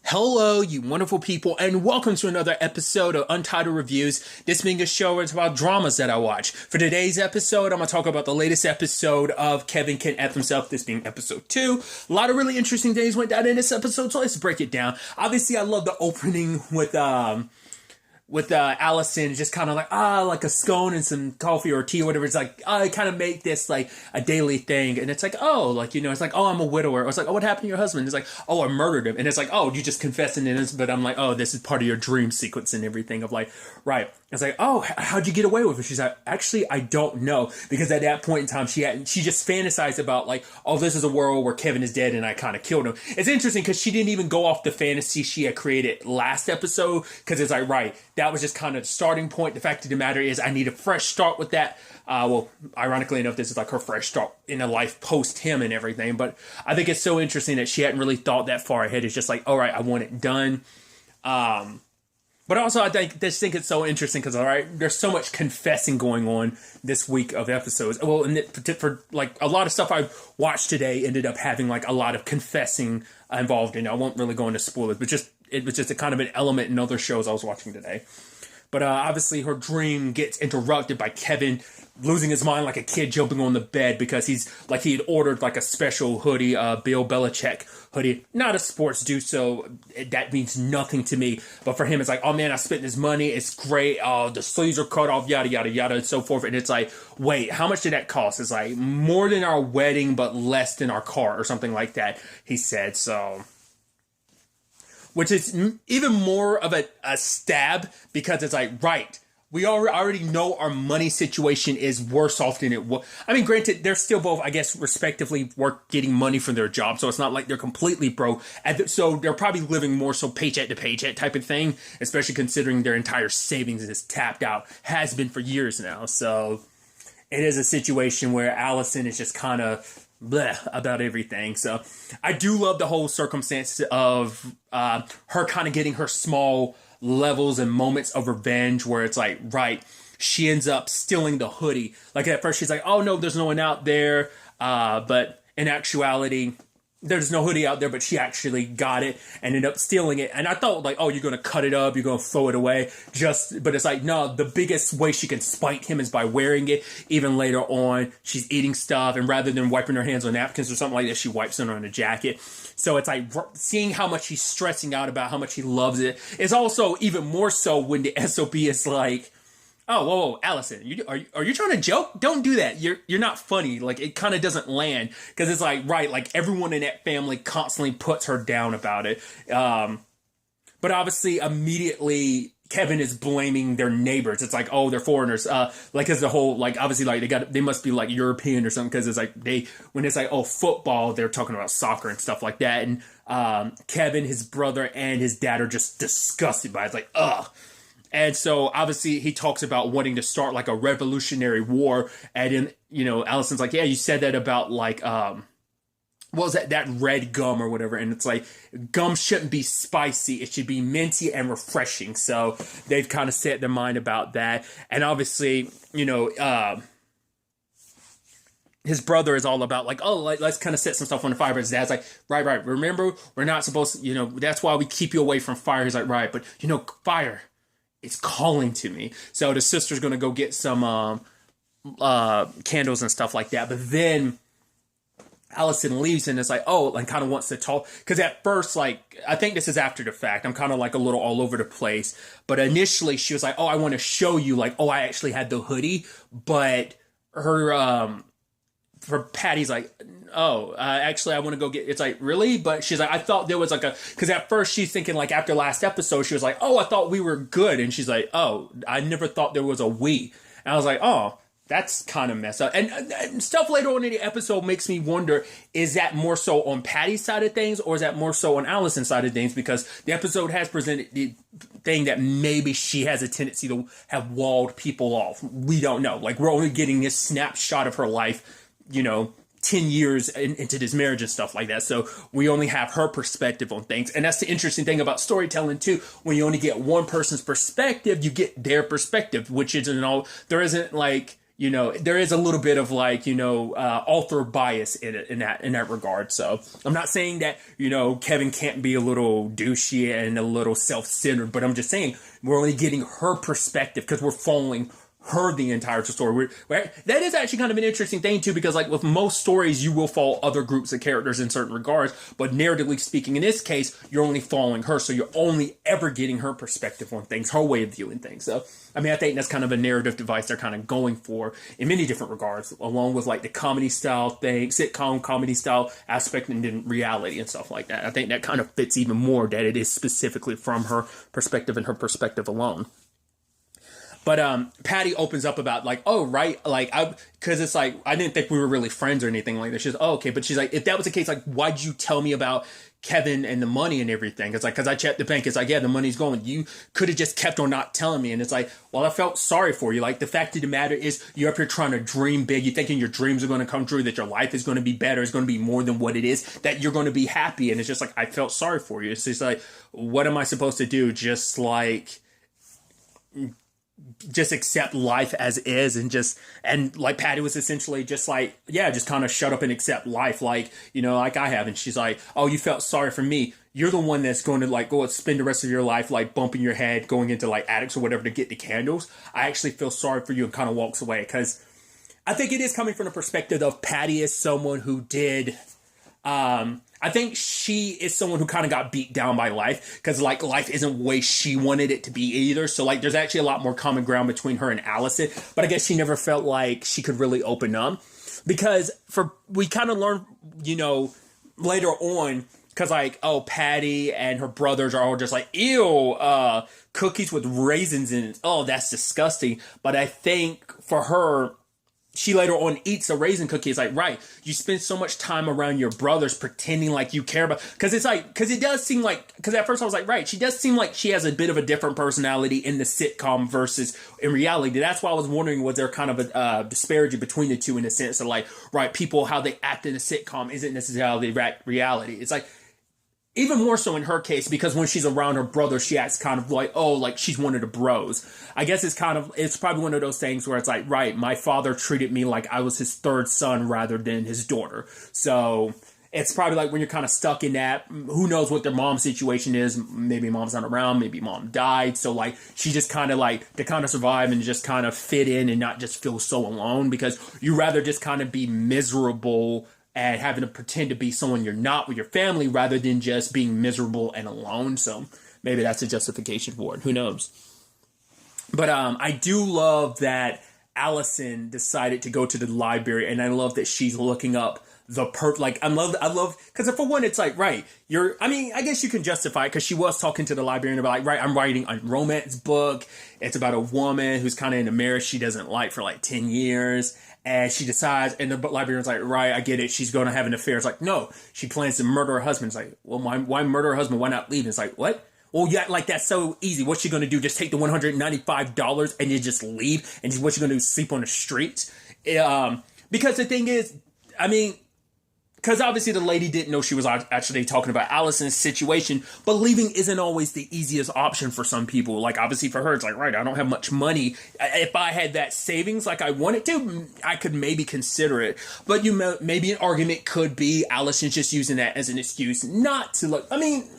Hello, you wonderful people, and welcome to another episode of Untitled Reviews. This being a show where it's about dramas that I watch. For today's episode, I'm going to talk about the latest episode of Kevin Can't F Himself, this being episode 2. A lot of really interesting things went down in this episode, so let's break it down. Obviously, I love the opening with Allison, just kind of like a scone and some coffee or tea or whatever. It's like, I kind of make this like a daily thing. And it's like, it's like, oh, I'm a widower. Or it's like, oh, what happened to your husband? It's like, oh, I murdered him. And it's like, oh, you just confessing in this. But I'm like, oh, this is part of your dream sequence and everything of like, right. It's like, oh, how'd you get away with it? She's like, actually, I don't know. Because at that point in time, she just fantasized about like, oh, this is a world where Kevin is dead and I kind of killed him. It's interesting because she didn't even go off the fantasy she had created last episode. Because it's like, right, that was just kind of the starting point. The fact of the matter is I need a fresh start with that. Ironically enough, this is like her fresh start in a life post him and everything. But I think it's so interesting that she hadn't really thought that far ahead. It's just like, all right, I want it done. But also, I think it's so interesting because, all right, there's so much confessing going on this week of episodes. Well, and for like a lot of stuff I watched today ended up having like a lot of confessing involved in it. I won't really go into spoilers, but it was just a kind of an element in other shows I was watching today. But obviously, her dream gets interrupted by Kevin losing his mind like a kid jumping on the bed because he had ordered like a special hoodie, Bill Belichick hoodie. Not a sports dude, so that means nothing to me. But for him, it's like, oh man, I spent this money. It's great. Oh, the sleeves are cut off, yada, yada, yada, and so forth. And it's like, wait, how much did that cost? It's like more than our wedding, but less than our car or something like that, he said. So, which is even more of a stab because it's like, right, we already know our money situation is worse off than it was. I mean, granted, they're still both, I guess, respectively getting money from their job. So it's not like they're completely broke. So they're probably living more so paycheck to paycheck type of thing, especially considering their entire savings is tapped out, has been for years now. So it is a situation where Allison is just kind of bleh about everything. So I do love the whole circumstance of her kind of getting her small levels and moments of revenge where it's like, right, she ends up stealing the hoodie. Like at first she's like, oh no, there's no one out there. But in actuality, there's no hoodie out there, but she actually got it and ended up stealing it. And I thought like, oh, you're going to cut it up, you're going to throw it away. But it's like, no, the biggest way she can spite him is by wearing it. Even later on, she's eating stuff, and rather than wiping her hands on napkins or something like that, she wipes it on a jacket. So it's like seeing how much he's stressing out about how much he loves it. It's also even more so when the SOB is like, oh, whoa, Allison, are you trying to joke? Don't do that. You're not funny. Like, it kind of doesn't land because it's like, right, like everyone in that family constantly puts her down about it. But obviously, immediately, Kevin is blaming their neighbors. It's like, oh, they're foreigners. Like, as the whole, like, obviously, like, they must be like European or something because it's like when it's like, oh, football, they're talking about soccer and stuff like that. And Kevin, his brother, and his dad are just disgusted by it. It's like, ugh. And so, obviously, he talks about wanting to start, like, a revolutionary war. And then, Allison's like, yeah, you said that about, like, what was that red gum or whatever. And it's like, gum shouldn't be spicy. It should be minty and refreshing. So, they've kind of set their mind about that. And obviously, his brother is all about like, oh, let's kind of set some stuff on the fire. But his dad's like, right. Remember, we're not supposed to, that's why we keep you away from fire. He's like, right. But, fire, it's calling to me. So the sister's going to go get some candles and stuff like that. But then Allison leaves and it's like, oh, and kind of wants to talk. Because at first, like, I think this is after the fact. I'm kind of like a little all over the place. But initially she was like, oh, I want to show you, like, oh, I actually had the hoodie. But for Patty's like, oh, actually, I want to go get, it's like, really? But she's like, I thought there was like because at first she's thinking like after last episode, she was like, oh, I thought we were good. And she's like, oh, I never thought there was a we. And I was like, oh, that's kind of messed up. And stuff later on in the episode makes me wonder, is that more so on Patty's side of things or is that more so on Allison's side of things? Because the episode has presented the thing that maybe she has a tendency to have walled people off. We don't know. Like, we're only getting this snapshot of her life, 10 years into this marriage and stuff like that. So we only have her perspective on things. And that's the interesting thing about storytelling too. When you only get one person's perspective, you get their perspective, which isn't all, there isn't like, you know, there is a little bit of like, you know, author bias in it, in that regard. So I'm not saying that, you know, Kevin can't be a little douchey and a little self-centered, but I'm just saying we're only getting her perspective because we're following her the entire story. That is actually kind of an interesting thing too, because like with most stories, you will follow other groups of characters in certain regards, but narratively speaking, in this case, you're only following her, so you're only ever getting her perspective on things, her way of viewing things. So, I mean, I think that's kind of a narrative device they're kind of going for in many different regards, along with like the comedy style thing, sitcom comedy style aspect, and then reality and stuff like that. I think that kind of fits even more that it is specifically from her perspective and her perspective alone. But Patty opens up about like, oh, right, like, because it's like, I didn't think we were really friends or anything like that. She's, oh, okay. But she's like, if that was the case, like, why'd you tell me about Kevin and the money and everything? It's like, because I checked the bank. It's like, yeah, the money's going. You could have just kept on not telling me. And it's like, well, I felt sorry for you. Like, the fact of the matter is, you're up here trying to dream big. You're thinking your dreams are going to come true, that your life is going to be better, it's going to be more than what it is, that you're going to be happy. And it's just like, I felt sorry for you. It's just like, what am I supposed to do? Just accept life as is, and like Patty was essentially just like, yeah, just kind of shut up and accept life, like, you know, like I have. And she's like, oh, you felt sorry for me. You're the one that's going to like go and spend the rest of your life like bumping your head, going into like attics or whatever to get the candles. I actually feel sorry for you, and kind of walks away, because I think it is coming from the perspective of Patty as someone who did, I think she is someone who kind of got beat down by life, because like life isn't the way she wanted it to be either. So like there's actually a lot more common ground between her and Allison, but I guess she never felt like she could really open up, because we kind of learn, you know, later on, because like, oh, Patty and her brothers are all just like, ew, cookies with raisins in it. Oh, that's disgusting. But I think for her, she later on eats a raisin cookie. It's like, right, you spend so much time around your brothers pretending like you care about, because it does seem like, because at first I was like, right, she does seem like she has a bit of a different personality in the sitcom versus in reality. That's why I was wondering, was there kind of a disparity between the two, in the sense of like, right, people, how they act in a sitcom isn't necessarily reality. It's like, even more so in her case, because when she's around her brother, she acts kind of like, oh, like she's one of the bros. I guess it's probably one of those things where it's like, right, my father treated me like I was his third son rather than his daughter. So it's probably like when you're kind of stuck in that, who knows what their mom's situation is. Maybe mom's not around, maybe mom died. So like, she just kind of like, to kind of survive and just kind of fit in and not just feel so alone, because you rather just kind of be miserable and having to pretend to be someone you're not with your family, rather than just being miserable and alone. So maybe that's a justification for it. Who knows? But I do love that Allison decided to go to the library, and I love that she's looking up I love, because for one, it's like, right, I guess you can justify it, because she was talking to the librarian about like, right, I'm writing a romance book. It's about a woman who's kind of in a marriage she doesn't like for like 10 years. And she decides, and the librarian's like, right, I get it, she's going to have an affair. It's like, no, she plans to murder her husband. It's like, well, why murder her husband? Why not leave? It's like, what? Well, yeah, like that's so easy. What's she going to do? Just take the $195 and you just leave? And what's she going to do? Sleep on the streets? Because the thing is, I mean, because obviously the lady didn't know she was actually talking about Allison's situation, but leaving isn't always the easiest option for some people. Like, obviously for her, it's like, right, I don't have much money. If I had that savings like I wanted to, I could maybe consider it. But maybe an argument could be Allison's just using that as an excuse not to look. I mean,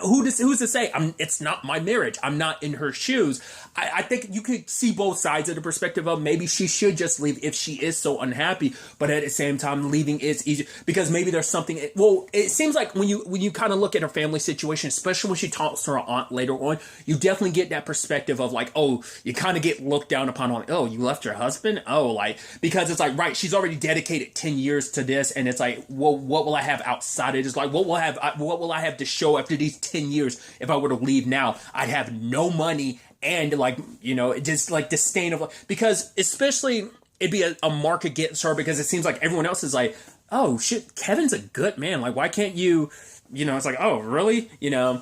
who's to say? It's not my marriage. I'm not in her shoes. I think you could see both sides of the perspective of maybe she should just leave if she is so unhappy, but at the same time, leaving is easier because maybe there's something. Well, it seems like when you kind of look at her family situation, especially when she talks to her aunt later on, you definitely get that perspective of like, oh, you kind of get looked down upon on, oh, you left your husband? Oh, like, because it's like, right, she's already dedicated 10 years to this, and it's like, well, what will I have outside of this? Like, what will I have to show after these 10 years if I were to leave now? I'd have no money. And like, you know, just like disdain of, because especially it'd be a mark against her, because it seems like everyone else is like, oh shit, Kevin's a good man. Like, why can't you know, it's like, oh really? You know,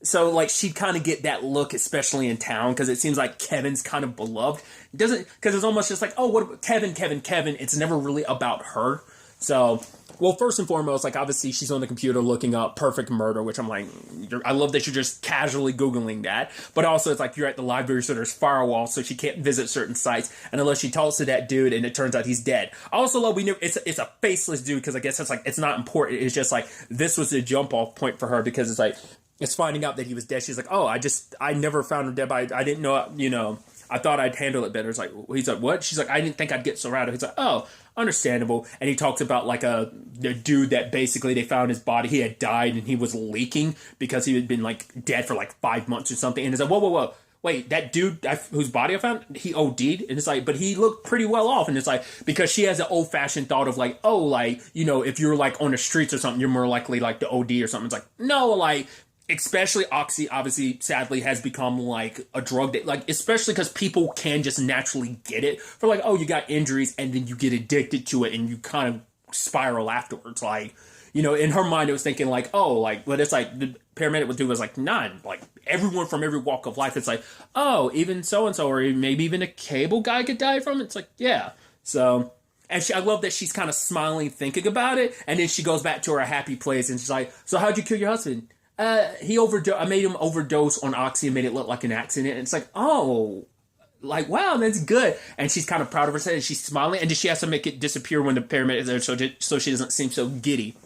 so like she'd kind of get that look, especially in town, because it seems like Kevin's kind of beloved. It doesn't, because it's almost just like, oh, what Kevin. It's never really about her. So Well, first and foremost, like, obviously she's on the computer looking up perfect murder, which I'm like, I love that you're just casually Googling that. But also, it's like you're at the library, so there's firewall, so she can't visit certain sites. And unless she talks to that dude and it turns out he's dead. I also love, it's a faceless dude, because I guess it's like, it's not important. It's just like, this was the jump off point for her, because it's like, it's finding out that he was dead. She's like, oh, I never found him dead, but I didn't know, I thought I'd handle it better. It's like, he's like, what? She's like, I didn't think I'd get so rattled. He's like, oh, understandable. And he talks about like the dude that basically they found his body. He had died and he was leaking because he had been like dead for like 5 months or something. And it's like, whoa. Wait, that dude whose body I found, he OD'd? And it's like, but he looked pretty well off. And it's like, because she has an old fashioned thought of like, oh, like, if you're like on the streets or something, you're more likely like to OD or something. It's like, no, like, especially Oxy, obviously, sadly, has become like a drug that, like, especially because people can just naturally get it for like, oh, you got injuries and then you get addicted to it and you kind of spiral afterwards. Like, in her mind, it was thinking like, oh, like, but it's like the paramedic would do was like, none, like everyone from every walk of life. It's like, oh, even so-and-so, or maybe even a cable guy could die from it. It's like, yeah. So, and I love that she's kind of smiling, thinking about it. And then she goes back to her happy place and she's like, so how'd you kill your husband? I made him overdose on Oxy and made it look like an accident. And it's like, oh, like, wow, that's good. And she's kind of proud of herself and she's smiling. And she has to make it disappear when the paramedic is there so she doesn't seem so giddy.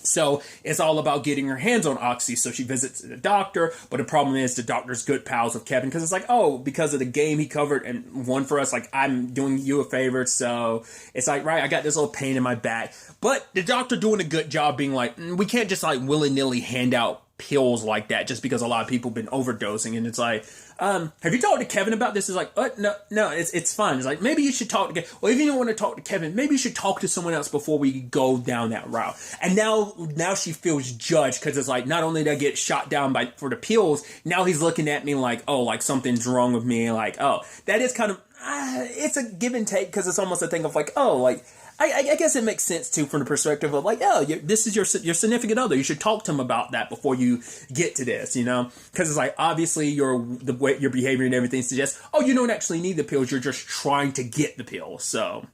So it's all about getting her hands on Oxy. So she visits the doctor, but the problem is the doctor's good pals with Kevin, because it's like, oh, because of the game he covered and won for us, like, I'm doing you a favor. So it's like, right, I got this little pain in my back. But the doctor doing a good job being like, we can't just like willy-nilly hand out pills like that just because a lot of people have been overdosing. And it's like, have you talked to Kevin about this? It's like, no, it's fine. It's like, maybe you should talk to Kevin. Well, if you don't want to talk to Kevin, maybe you should talk to someone else before we go down that route. And now she feels judged, because it's like, not only did I get shot down for the pills, now he's looking at me like, oh, like something's wrong with me. Like, oh, that is kind of, it's a give and take, because it's almost a thing of like, oh, like, I guess it makes sense too from the perspective of like, oh, this is your significant other. You should talk to him about that before you get to this, because it's like, obviously the way your behavior and everything suggests, oh, you don't actually need the pills. You're just trying to get the pills. So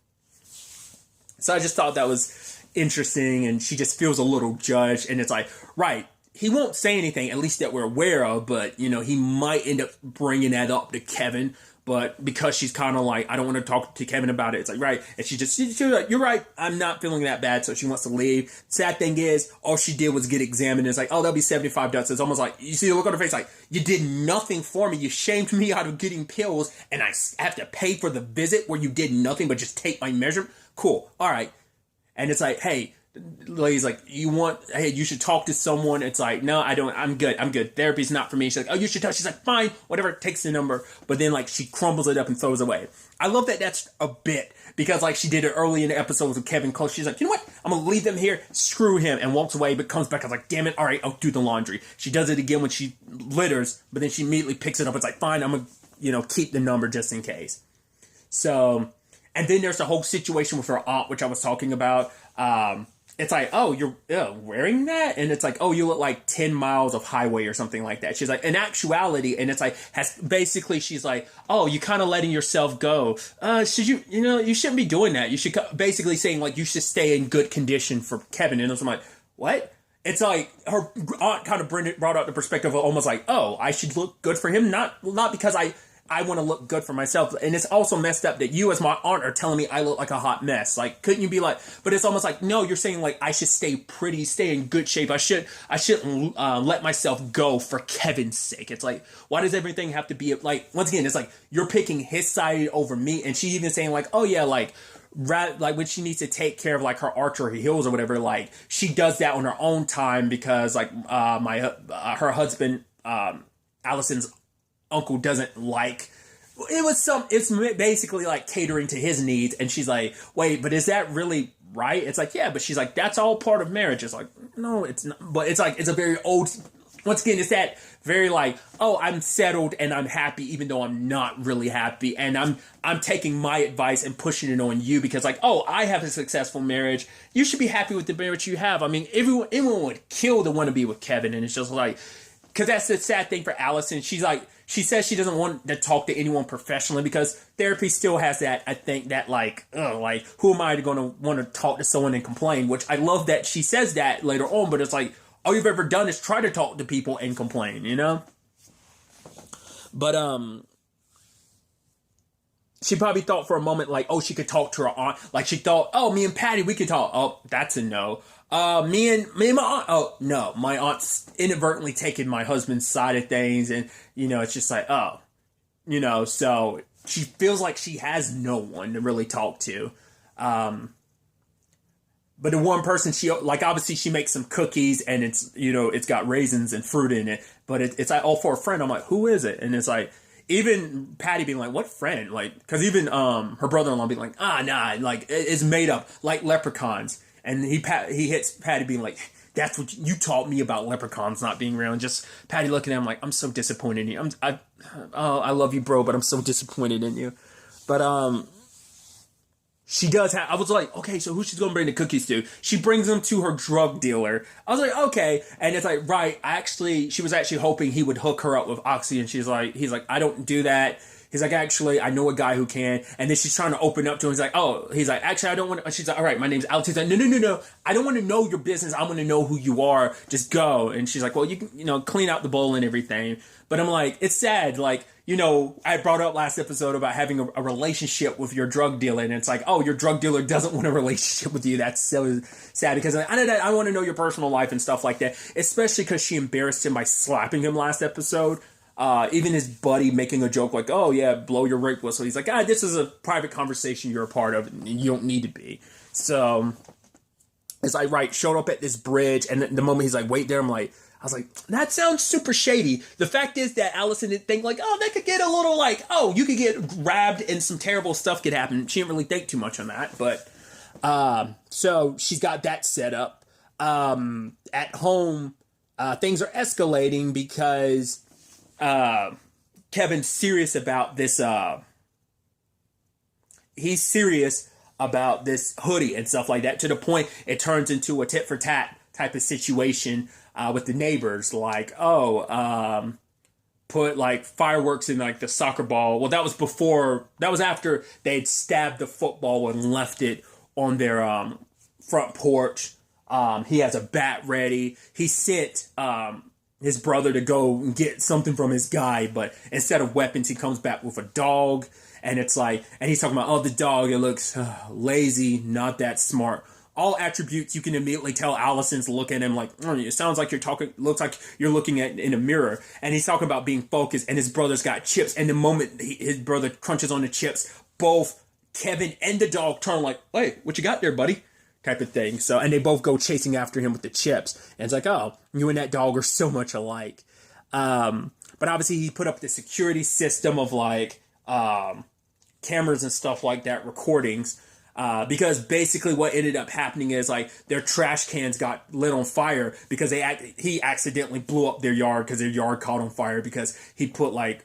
I just thought that was interesting, and she just feels a little judged, and it's like, right, he won't say anything, at least that we're aware of, but he might end up bringing that up to Kevin. But because she's kind of like, I don't want to talk to Kevin about it. It's like, right. And she's like, you're right. I'm not feeling that bad. So she wants to leave. Sad thing is, all she did was get examined. It's like, oh, that'll be $75. It's almost like, you see the look on her face, like, you did nothing for me. You shamed me out of getting pills, and I have to pay for the visit where you did nothing but just take my measurement. Cool. All right. And it's like, hey, lady's like, hey, you should talk to someone. It's like, no, I don't, I'm good. Therapy's not for me. She's like, oh, you should talk. She's like, fine, whatever, takes the number. But then like she crumbles it up and throws it away. I love that that's a bit, because like she did it early in the episodes with Kevin Close. She's like, you know what? I'm going to leave them here. Screw him, and walks away, but comes back. I was like, damn it. All right, I'll do the laundry. She does it again when she litters, but then she immediately picks it up. It's like, fine, I'm going to, keep the number just in case. So, and then there's the whole situation with her aunt, which I was talking about. It's like, oh, you're wearing that? And it's like, oh, you look like 10 miles of highway or something like that. She's like, in actuality, and it's like, she's like, oh, you kind of letting yourself go. Should you shouldn't be doing that. You should, basically saying like, you should stay in good condition for Kevin. And I'm like, what? It's like, her aunt kind of brought out the perspective of almost like, oh, I should look good for him. Not because I want to look good for myself. And it's also messed up that you as my aunt are telling me I look like a hot mess. Like, couldn't you be like, but it's almost like, no, you're saying like, I should stay pretty, stay in good shape. I shouldn't let myself go for Kevin's sake. It's like, why does everything have to be like, once again, it's like, you're picking his side over me. And she's even saying like, oh yeah, like when she needs to take care of like her arch or her heels or whatever, like she does that on her own time, because like, her husband, Allison's uncle doesn't like, it's basically like catering to his needs. And she's like, wait, but is that really right? It's like, yeah, but she's like, that's all part of marriage. It's like, no, it's not. But it's like, it's a very old, once again, it's that very like, oh, I'm settled and I'm happy even though I'm not really happy, and I'm taking my advice and pushing it on you because like, oh, I have a successful marriage, you should be happy with the marriage you have. I mean, everyone would kill to want to be with Kevin. And it's just like, because that's the sad thing for Allison. She's like, she says she doesn't want to talk to anyone professionally because therapy still has that, I think, that like, who am I going to want to talk to someone and complain? Which I love that she says that later on, but it's like, all you've ever done is try to talk to people and complain, you know? But, she probably thought for a moment, like, oh, she could talk to her aunt. Like, she thought, oh, me and Patty, we could talk. Oh, that's a no. Me and my aunt. Oh, no. My aunt's inadvertently taking my husband's side of things. And, you know, it's just like, oh. You know, so she feels like she has no one to really talk to. But the one person she, like, obviously she makes some cookies and it's, you know, it's got raisins and fruit in it. But it's like, oh, for a friend. I'm like, who is it? And it's like, even Patty being like, what friend? Like, because even her brother-in-law being like, nah, like, it's made up, like leprechauns. And he hits Patty being like, that's what you taught me about leprechauns not being real. And just Patty looking at him like, I'm so disappointed in you. I love you, bro, but I'm so disappointed in you. But, she does have, I was like, okay, so who she's going to bring the cookies to? She brings them to her drug dealer. I was like, okay. And it's like, right, she was actually hoping he would hook her up with Oxy. And he's like, I don't do that. He's like, actually, I know a guy who can. And then she's trying to open up to him. He's like, actually, I don't want to. She's like, all right, my name's Alex. He's like, no. I don't want to know your business. I want to know who you are. Just go. And she's like, well, you can, you know, clean out the bowl and everything. But I'm like, it's sad. Like, you know, I brought up last episode about having a relationship with your drug dealer. And it's like, oh, your drug dealer doesn't want a relationship with you. That's so sad because I want to know your personal life and stuff like that. Especially because she embarrassed him by slapping him last episode. Even his buddy making a joke like, oh yeah, blow your rape whistle. He's like, this is a private conversation you're a part of and you don't need to be. So it's like, right, showed up at this bridge. And the moment he's like, wait there, I was like, that sounds super shady. The fact is that Allison didn't think like, oh, that could get a little like, oh, you could get grabbed and some terrible stuff could happen. She didn't really think too much on that. But, so she's got that set up. At home, things are escalating because, Kevin's serious about this, he's serious about this hoodie and stuff like that to the point it turns into a tit for tat type of situation, with the neighbors, like, put like fireworks in like the soccer ball. Well, that was after they'd stabbed the football and left it on their, front porch. He has a bat ready. He sent, his brother to go and get something from his guy, but instead of weapons, he comes back with a dog, and it's like, and he's talking about, oh, the dog, it looks lazy, not that smart. All attributes you can immediately tell Allison's looking at him like, it sounds like looks like you're looking at in a mirror. And he's talking about being focused, and his brother's got chips, and the moment his brother crunches on the chips, both Kevin and the dog turn like, hey, what you got there, buddy? Type of thing. So, and they both go chasing after him with the chips. And it's like, oh, you and that dog are so much alike. But obviously he put up the security system of like, cameras and stuff like that, recordings. Because basically what ended up happening is like their trash cans got lit on fire because he accidentally blew up their yard because their yard caught on fire because he put like,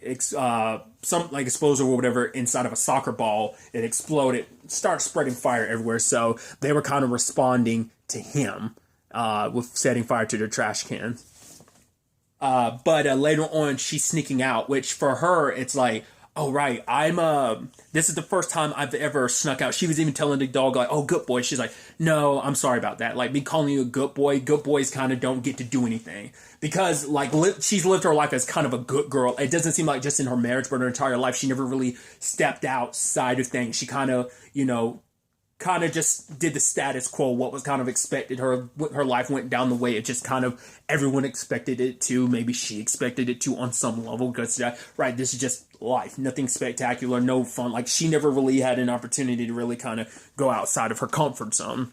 some like explosive or whatever inside of a soccer ball. It exploded, started spreading fire everywhere. So they were kind of responding to him with setting fire to their trash cans. But later on, she's sneaking out, which for her, it's like, oh, right, this is the first time I've ever snuck out. She was even telling the dog, like, oh, good boy. She's like, no, I'm sorry about that. Like, me calling you a good boys kind of don't get to do anything. Because, like, she's lived her life as kind of a good girl. It doesn't seem like just in her marriage, but her entire life, she never really stepped outside of things. She kind of, just did the status quo, what was kind of expected. Her life went down the way it just kind of everyone expected it to. Maybe she expected it to on some level because, right, this is just life. Nothing spectacular, no fun. Like, she never really had an opportunity to really kind of go outside of her comfort zone.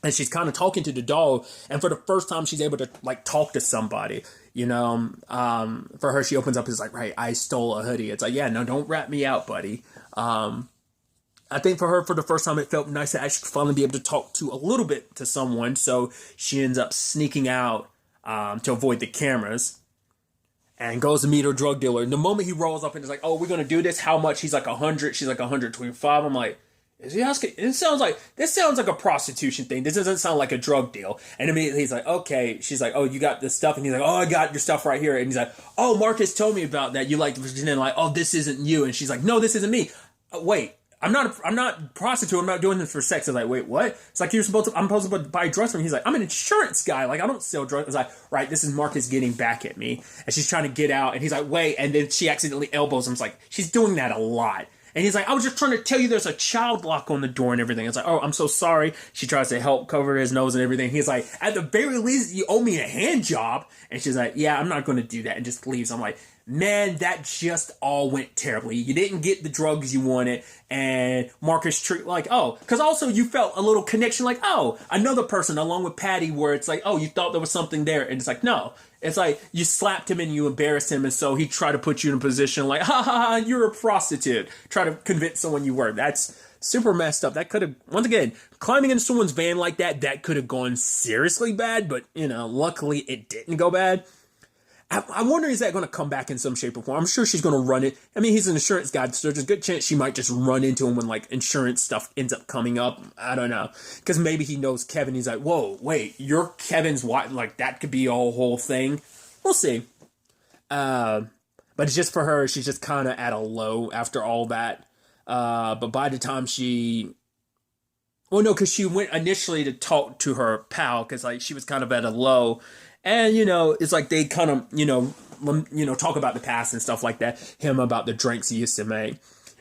And she's kind of talking to the dog, and for the first time, she's able to, like, talk to somebody, For her, she opens up, it's like, right, I stole a hoodie. It's like, yeah, no, don't rat me out, buddy. I think for her, for the first time, it felt nice to actually finally be able to talk to a little bit to someone. So she ends up sneaking out to avoid the cameras and goes to meet her drug dealer. And the moment he rolls up and is like, oh, we're going to do this. How much? He's like 100. She's like 125. I'm like, Is he asking? This sounds like a prostitution thing. This doesn't sound like a drug deal. And immediately he's like, okay. She's like, oh, you got this stuff, and he's like, oh, I got your stuff right here. And he's like, oh, Marcus told me about that. You like to pretend like, oh, this isn't you. And she's like, no, this isn't me. Wait, I'm not a prostitute. I'm not doing this for sex. I was like, wait, what? It's like I'm supposed to buy drugs from him. He's like, I'm an insurance guy. Like, I don't sell drugs. I was like, right, this is Marcus getting back at me. And she's trying to get out, and he's like, wait, and then she accidentally elbows him. It's like, she's doing that a lot. And he's like, I was just trying to tell you there's a child lock on the door and everything. It's like, oh, I'm so sorry. She tries to help cover his nose and everything. He's like, at the very least, you owe me a hand job. And she's like, yeah, I'm not going to do that. And just leaves. I'm like, man, that just all went terribly. You didn't get the drugs you wanted. And Marcus treat like, oh, because also you felt a little connection like, oh, another person along with Patty where it's like, oh, you thought there was something there. And it's like, no. It's like you slapped him and you embarrassed him, and so he tried to put you in a position like, ha ha ha, you're a prostitute. Try to convince someone you were. That's super messed up. That could have, once again, climbing into someone's van like that could have gone seriously bad, but, luckily it didn't go bad. I wonder, is that going to come back in some shape or form? I'm sure she's going to run it. I mean, he's an insurance guy, so there's a good chance she might just run into him when, like, insurance stuff ends up coming up. I don't know. Because maybe he knows Kevin. He's like, whoa, wait, you're Kevin's wife? Like, that could be a whole thing. We'll see. But it's just for her. She's just kind of at a low after all that. But by the time well, no, because she went initially to talk to her pal, because, like, she was kind of at a low. And, it's like they kind of, talk about the past and stuff like that. Him about the drinks he used to make.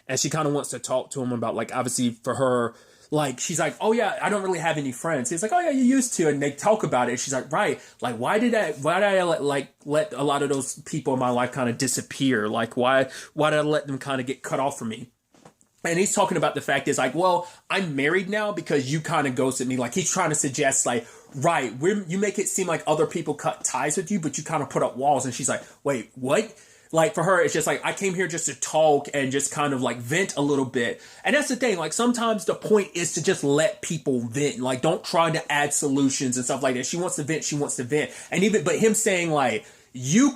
And she kind of wants to talk to him about, like, obviously for her, like, she's like, oh, yeah, I don't really have any friends. He's like, oh, yeah, you used to. And they talk about it. And she's like, right. Like, why did I let a lot of those people in my life kind of disappear? Like, why did I let them kind of get cut off from me? And he's talking about the fact is like, well, I'm married now because you kind of ghosted me. Like, he's trying to suggest, like, right, you make it seem like other people cut ties with you, but you kind of put up walls. And she's like, wait, what? Like, for her, it's just like, I came here just to talk and just kind of like vent a little bit. And that's the thing. Like, sometimes the point is to just let people vent. Like, don't try to add solutions and stuff like that. She wants to vent. She wants to vent. But him saying like, you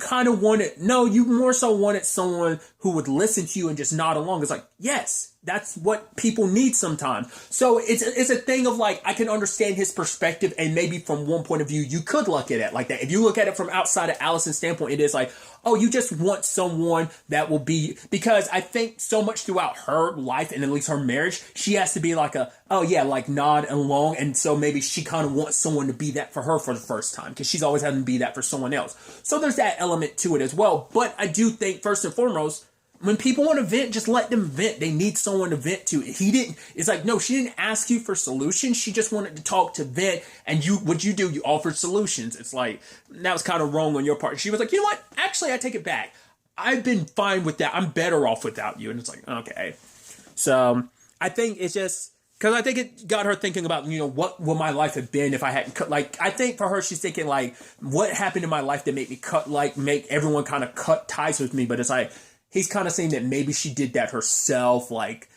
more so wanted someone who would listen to you and just nod along. It's like, yes, that's what people need sometimes. So it's a thing of like, I can understand his perspective, and maybe from one point of view, you could look at it like that. If you look at it from outside of Allison's standpoint, it is like, oh, you just want someone that will be, because I think so much throughout her life and at least her marriage, she has to be like like nod along. And so maybe she kind of wants someone to be that for her for the first time, because she's always having to be that for someone else. So there's that element to it as well. But I do think first and foremost, when people want to vent, just let them vent. They need someone to vent to. It's like, no, she didn't ask you for solutions. She just wanted to talk to vent. And what'd you do? You offered solutions. It's like, that was kind of wrong on your part. She was like, you know what? Actually, I take it back. I've been fine with that. I'm better off without you. And it's like, okay. So I think it's just, because I think it got her thinking about, what would my life have been if I hadn't cut, like, I think for her, she's thinking like, what happened in my life that made me make everyone kind of cut ties with me. But it's like, he's kind of saying that maybe she did that herself, like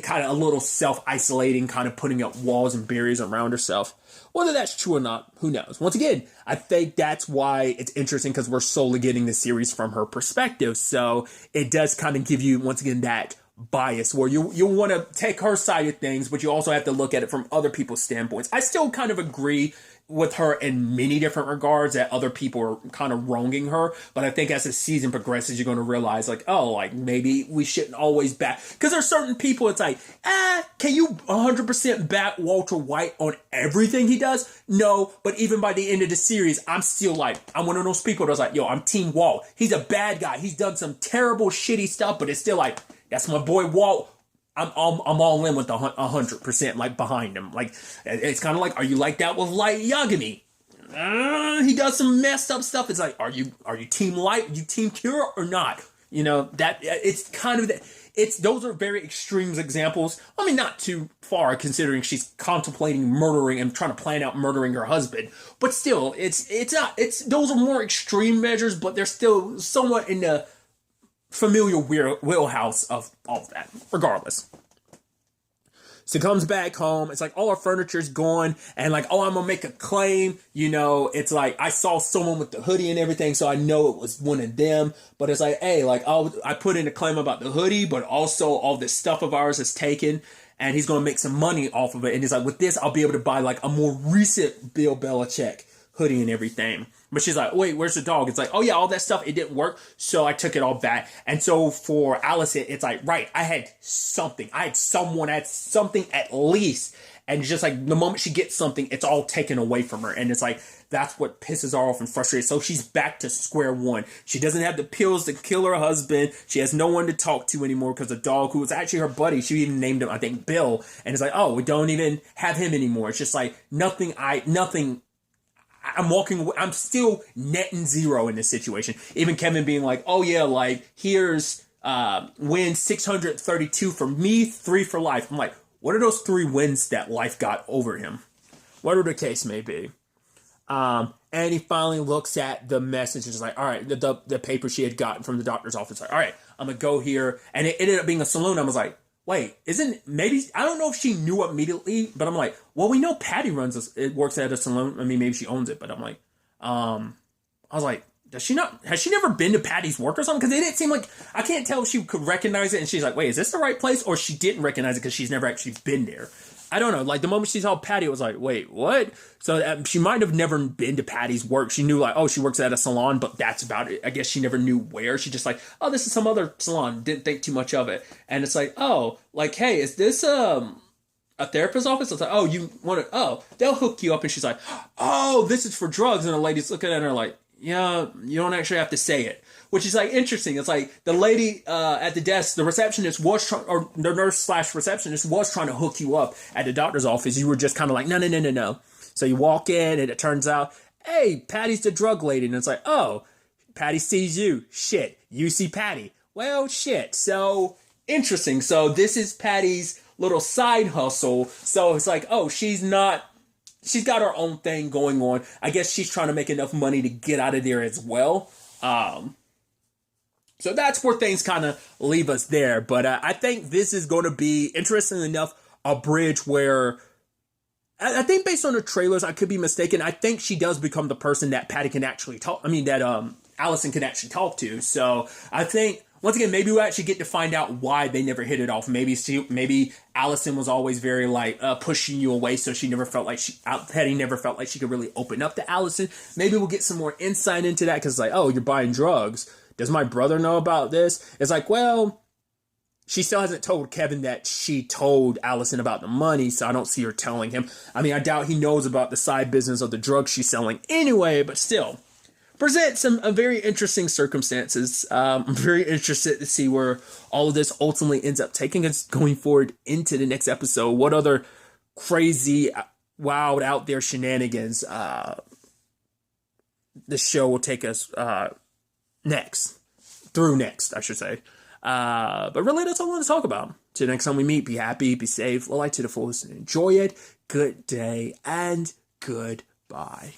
kind of a little self-isolating, kind of putting up walls and barriers around herself. Whether that's true or not, who knows? Once again, I think that's why it's interesting, because we're solely getting the series from her perspective. So it does kind of give you, once again, that bias where you want to take her side of things, but you also have to look at it from other people's standpoints. I still kind of agree with her in many different regards that other people are kind of wronging her. But I think as the season progresses, you're going to realize like, oh, like maybe we shouldn't always back. Because there's certain people, it's like, can you 100% back Walter White on everything he does? No. But even by the end of the series, I'm still like, I'm one of those people that's like, yo, I'm Team Walt. He's a bad guy. He's done some terrible, shitty stuff, but it's still like, that's my boy Walt. I'm all in with 100%, like, behind him. Like, it's kind of like, are you like that with Light Yagami? He does some messed up stuff. It's like, are you Team Light? Are you Team Kira or not? That it's kind of that. Those are very extreme examples. I mean, not too far considering she's contemplating murdering and trying to plan out murdering her husband. But still, those are more extreme measures, but they're still somewhat in the familiar wheelhouse of all of that, regardless. So comes back home. It's like all our furniture's gone, and like, oh, I'm gonna make a claim. It's like I saw someone with the hoodie and everything, so I know it was one of them. But it's like, hey, like, I put in a claim about the hoodie, but also all this stuff of ours is taken. and he's going to make some money off of it. And he's like, with this, I'll be able to buy like a more recent Bill Belichick hoodie and everything. But she's like, wait, where's the dog? It's like, oh yeah, all that stuff, it didn't work, so I took it all back. And so for Allison, it's like, right, I had something. I had something at least. And just like the moment she gets something, it's all taken away from her. And it's like, that's what pisses her off and frustrates. So she's back to square one. She doesn't have the pills to kill her husband. She has no one to talk to anymore because the dog, who was actually her buddy, she even named him, I think, Bill. And it's like, oh, we don't even have him anymore. It's just like I'm still netting zero in this situation. Even Kevin being like, oh yeah, like here's win 632 for me, 3 for life. I'm like, what are those 3 wins that life got over him? Whatever the case may be. And he finally looks at the message and is like, all right, the paper she had gotten from the doctor's office. Like, all right, I'm going to go here. And it ended up being a saloon. I was like, wait, I don't know if she knew immediately, but I'm like, well, we know Patty works at a saloon. I mean, maybe she owns it, but I'm like, I was like, has she never been to Patty's work or something? Because it didn't seem like, I can't tell if she could recognize it. And she's like, wait, is this the right place? Or she didn't recognize it because she's never actually been there. I don't know. Like the moment she saw Patty, it was like, wait, what? So she might have never been to Patty's work. She knew like, oh, she works at a salon, but that's about it. I guess she never knew where. She just like, oh, this is some other salon. Didn't think too much of it. And it's like, oh, like, hey, is this a therapist's office? It's like, oh, you want to, oh, they'll hook you up. And she's like, oh, this is for drugs. And the lady's looking at her like, yeah, you don't actually have to say it. Which is like interesting. It's like the lady at the desk, the receptionist or the nurse/receptionist was trying to hook you up at the doctor's office. You were just kind of like, no. So you walk in and it turns out, hey, Patty's the drug lady. And it's like, oh, Patty sees you. Shit, you see Patty. Well, shit. So interesting. So this is Patty's little side hustle. So it's like, oh, she's got her own thing going on. I guess she's trying to make enough money to get out of there as well. So that's where things kind of leave us there. But I think this is going to be, interestingly enough, a bridge where I think based on the trailers, I could be mistaken. I think she does become the person that Patty can actually talk. I mean, that Allison can actually talk to. So I think, once again, maybe we'll actually get to find out why they never hit it off. Maybe Allison was always very like pushing you away, so she never felt like Patty never felt like she could really open up to Allison. Maybe we'll get some more insight into that because like, oh, you're buying drugs. Does my brother know about this? It's like, well, she still hasn't told Kevin that she told Allison about the money, so I don't see her telling him. I mean, I doubt he knows about the side business of the drugs she's selling anyway, but still. Present some very interesting circumstances. I'm very interested to see where all of this ultimately ends up taking us going forward into the next episode. What other crazy, wild, out there shenanigans the show will take us next, I should say. But really, that's all I want to talk about. Till next time we meet, be happy, be safe, live life to the fullest, and enjoy it. Good day and goodbye.